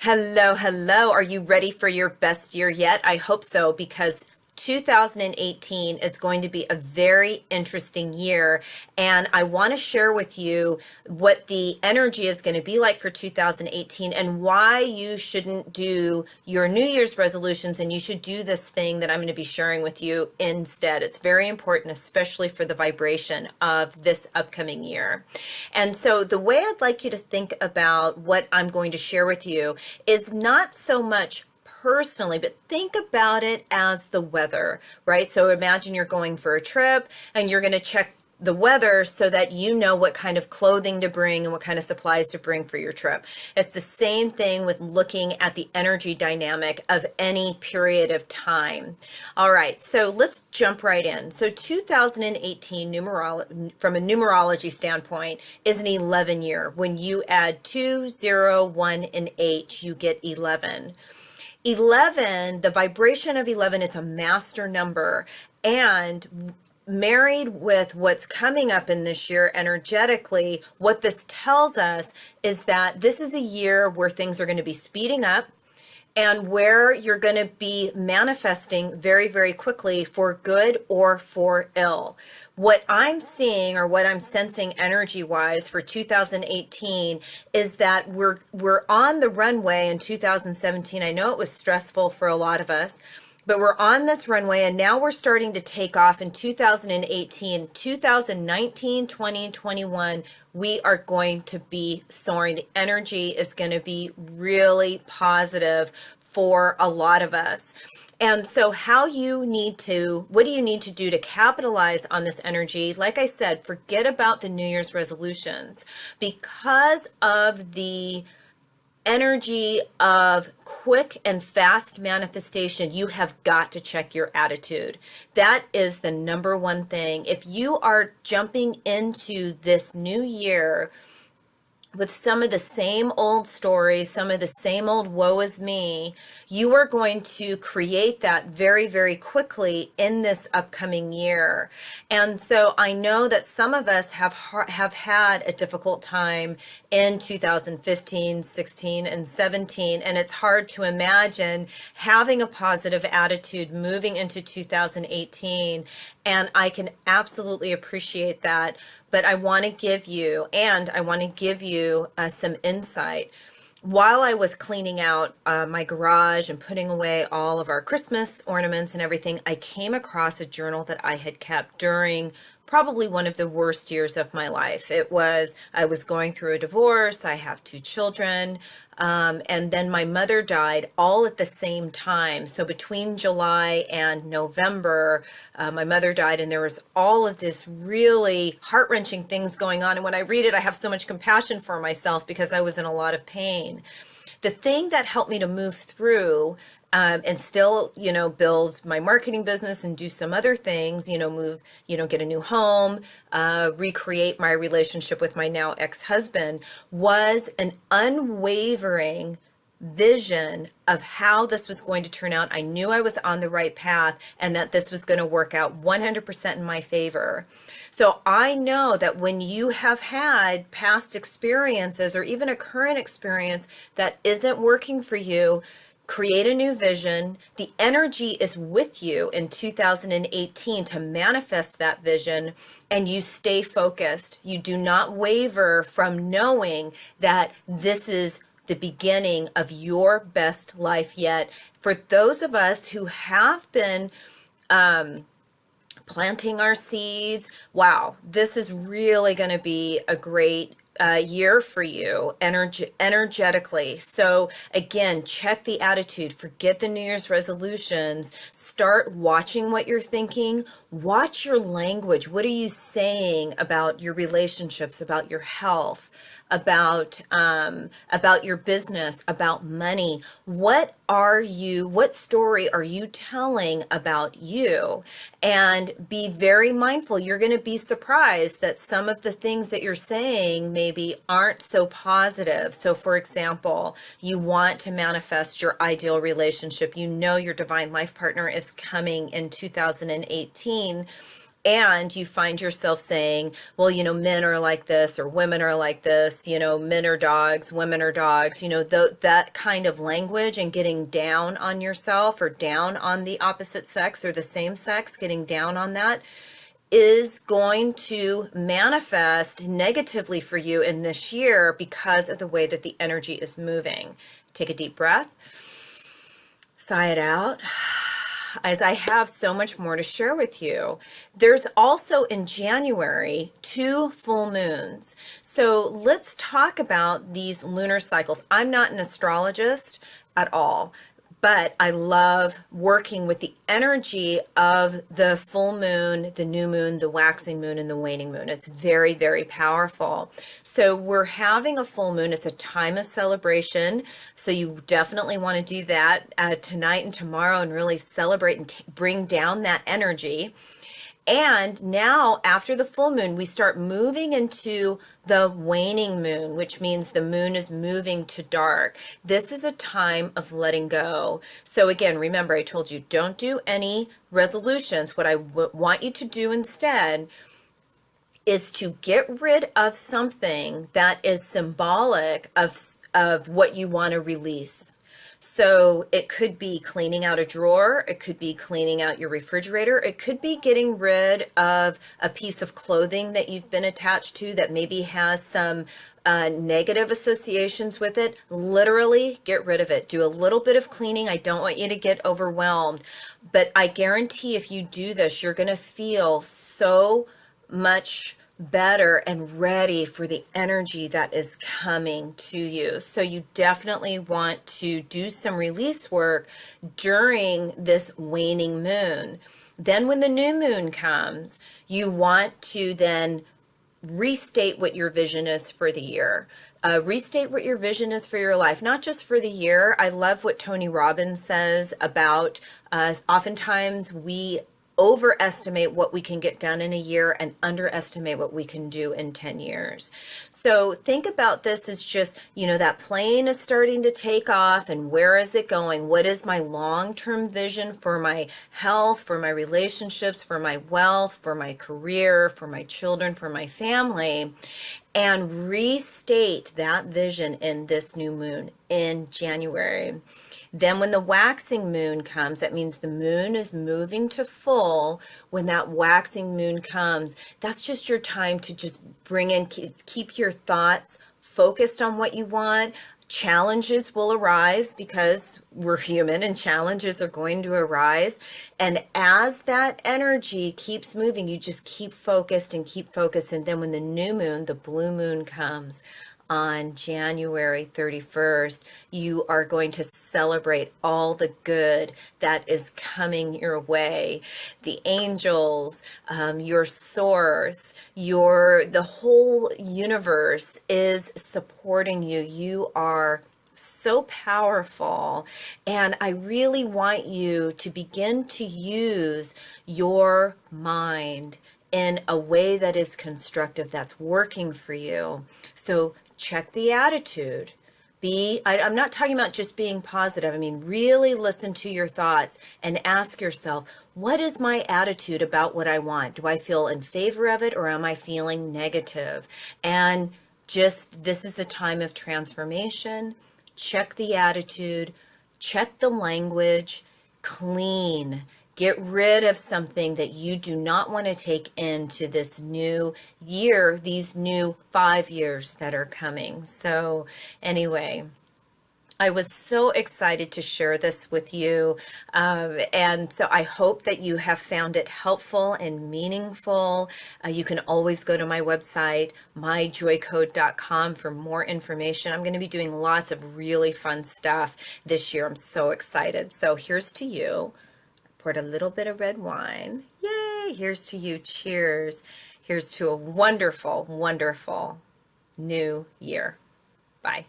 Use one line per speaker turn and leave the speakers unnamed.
Hello, hello. Are you ready for your best year yet? I hope so, because 2018 is going to be a very interesting year. And I want to share with you what the energy is going to be like for 2018 and why you shouldn't do your New Year's resolutions and you should do this thing that I'm going to be sharing with you instead. It's very important, especially for the vibration of this upcoming year. And so the way I'd like you to think about what I'm going to share with you is not so much personally, but think about it as the weather, right? So imagine you're going for a trip and you're going to check the weather so that you know what kind of clothing to bring and what kind of supplies to bring for your trip. It's the same thing with looking at the energy dynamic of any period of time. All right, so let's jump right in. So 2018 from a numerology standpoint is an 11 year. When you add 2, 0, 1, and 8, you get 11. 11, the vibration of 11 is a master number, and married with what's coming up in this year energetically, what this tells us is that this is a year where things are going to be speeding up and where you're going to be manifesting very, very quickly for good or for ill. What I'm seeing or what I'm sensing energy wise for 2018 is that we're on the runway in 2017. I know it was stressful for a lot of us, but we're on this runway and now we're starting to take off in 2018, 2019, 20, 21. We are going to be soaring. The energy is going to be really positive for a lot of us. And so what do you need to do to capitalize on this energy? Like I said, forget about the New Year's resolutions because of the energy of quick and fast manifestation. You have got to check your attitude. That is the number one thing. If you are jumping into this new year with some of the same old stories, some of the same old woe is me, you are going to create that very, very quickly in this upcoming year. And so I know that some of us have had a difficult time in 2015, 16, and 17, and it's hard to imagine having a positive attitude moving into 2018. And I can absolutely appreciate that. But I want to give you some insight. While I was cleaning out my garage and putting away all of our Christmas ornaments and everything, I came across a journal that I had kept during probably one of the worst years of my life. I was going through a divorce. I have two children. And then my mother died all at the same time. So between July and November, my mother died, and there was all of this really heart-wrenching things going on. And when I read it, I have so much compassion for myself because I was in a lot of pain. The thing that helped me to move through and still, build my marketing business and do some other things, move, get a new home, recreate my relationship with my now ex-husband, was an unwavering vision of how this was going to turn out. I knew I was on the right path and that this was going to work out 100% in my favor. So I know that when you have had past experiences or even a current experience that isn't working for you, create a new vision. The energy is with you in 2018 to manifest that vision, and you stay focused. You do not waver from knowing that this is the beginning of your best life yet. For those of us who have been planting our seeds, wow, this is really going to be a great year for you energetically. So again, check the attitude, forget the New Year's resolutions, start watching what you're thinking, watch your language. What are you saying about your relationships, about your health, about your business, about money? What story are you telling about you? And be very mindful. You're going to be surprised that some of the things that you're saying maybe aren't so positive. So for example, you want to manifest your ideal relationship. You know your divine life partner is coming in 2018. and you find yourself saying, well, men are like this, or women are like this, men are dogs, women are dogs, that kind of language, and getting down on yourself or down on the opposite sex or the same sex, getting down on that is going to manifest negatively for you in this year because of the way that the energy is moving. Take a deep breath, sigh it out, as I have so much more to share with you. There's also in January 2 full moons. So let's talk about these lunar cycles. I'm not an astrologist at all, but I love working with the energy of the full moon, the new moon, the waxing moon, and the waning moon. It's very, very powerful. So we're having a full moon. It's a time of celebration. So you definitely want to do that tonight and tomorrow and really celebrate and bring down that energy. And now after the full moon, we start moving into the waning moon, which means the moon is moving to dark. This is a time of letting go. So again, remember, I told you, don't do any resolutions. What I want you to do instead is to get rid of something that is symbolic of what you want to release. So it could be cleaning out a drawer, it could be cleaning out your refrigerator, it could be getting rid of a piece of clothing that you've been attached to that maybe has some negative associations with it. Literally get rid of it. Do a little bit of cleaning. I don't want you to get overwhelmed, but I guarantee if you do this, you're going to feel so much better and ready for the energy that is coming to you. So you definitely want to do some release work during this waning moon. Then when the new moon comes, you want to then restate what your vision is for the year. Restate what your vision is for your life, not just for the year. I love what Tony Robbins says about oftentimes we overestimate what we can get done in a year and underestimate what we can do in 10 years. So think about this as just, that plane is starting to take off, and where is it going? What is my long-term vision for my health, for my relationships, for my wealth, for my career, for my children, for my family? And restate that vision in this new moon in January. Then when the waxing moon comes, that means the moon is moving to full. When that waxing moon comes, that's just your time to just bring in, keep your thoughts focused on what you want. Challenges will arise because we're human and challenges are going to arise. And as that energy keeps moving, you just keep focused and keep focused. And then when the new moon, the blue moon comes, on January 31st, you are going to celebrate all the good that is coming your way. The angels, your source, the whole universe is supporting you. You are so powerful, and I really want you to begin to use your mind in a way that is constructive, that's working for you. So check the attitude. I'm not talking about just being positive. I mean, really listen to your thoughts and ask yourself, what is my attitude about what I want? Do I feel in favor of it, or am I feeling negative? And this is the time of transformation. Check the attitude, check the language, clean. Get rid of something that you do not want to take into this new year, these new 5 years that are coming. So anyway, I was so excited to share this with you. And so I hope that you have found it helpful and meaningful. You can always go to my website, myjoycode.com, for more information. I'm going to be doing lots of really fun stuff this year. I'm so excited. So here's to you. Poured a little bit of red wine. Yay! Here's to you. Cheers. Here's to a wonderful, wonderful new year. Bye.